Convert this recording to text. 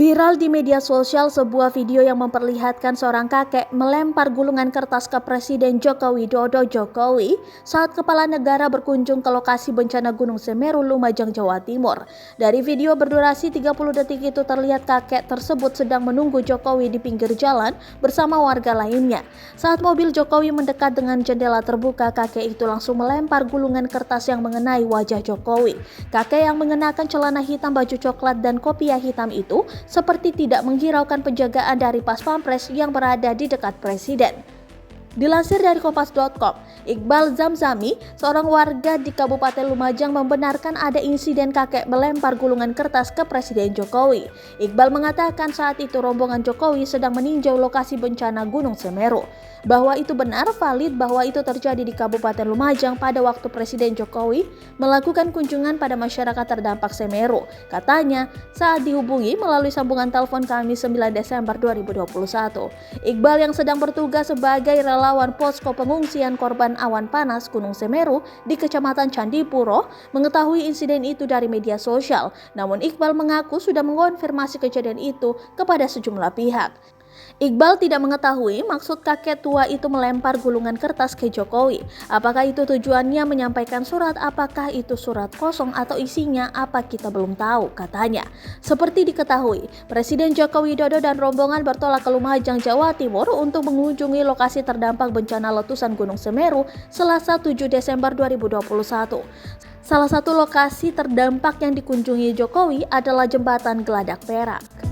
Viral di media sosial sebuah video yang memperlihatkan seorang kakek melempar gulungan kertas ke Presiden Joko Widodo saat kepala negara berkunjung ke lokasi bencana Gunung Semeru, Lumajang, Jawa Timur. Dari video berdurasi 30 detik itu terlihat kakek tersebut sedang menunggu Jokowi di pinggir jalan bersama warga lainnya. Saat mobil Jokowi mendekat dengan jendela terbuka, kakek itu langsung melempar gulungan kertas yang mengenai wajah Jokowi. Kakek yang mengenakan celana hitam, baju coklat, dan kopiah hitam itu seperti tidak menghiraukan penjagaan dari Pas Pampres yang berada di dekat Presiden. Dilansir dari Kompas.com, Iqbal Zamzami, seorang warga di Kabupaten Lumajang, membenarkan ada insiden kakek melempar gulungan kertas ke Presiden Jokowi. Iqbal mengatakan saat itu rombongan Jokowi sedang meninjau lokasi bencana Gunung Semeru. Bahwa itu benar, valid bahwa itu terjadi di Kabupaten Lumajang pada waktu Presiden Jokowi melakukan kunjungan pada masyarakat terdampak Semeru. Katanya saat dihubungi melalui sambungan telepon Kamis 9 Desember 2021. Iqbal yang sedang bertugas sebagai relawan posko pengungsian korban awan panas Gunung Semeru di Kecamatan Candipuro mengetahui insiden itu dari media sosial. Namun Iqbal mengaku sudah mengonfirmasi kejadian itu kepada sejumlah pihak. Iqbal tidak mengetahui maksud kakek tua itu melempar gulungan kertas ke Jokowi. Apakah itu tujuannya menyampaikan surat, apakah itu surat kosong atau isinya apa kita belum tahu, katanya. Seperti diketahui, Presiden Joko Widodo dan rombongan bertolak ke Lumajang, Jawa Timur untuk mengunjungi lokasi terdampak bencana letusan Gunung Semeru Selasa 7 Desember 2021. Salah satu lokasi terdampak yang dikunjungi Jokowi adalah Jembatan Geladak Perak.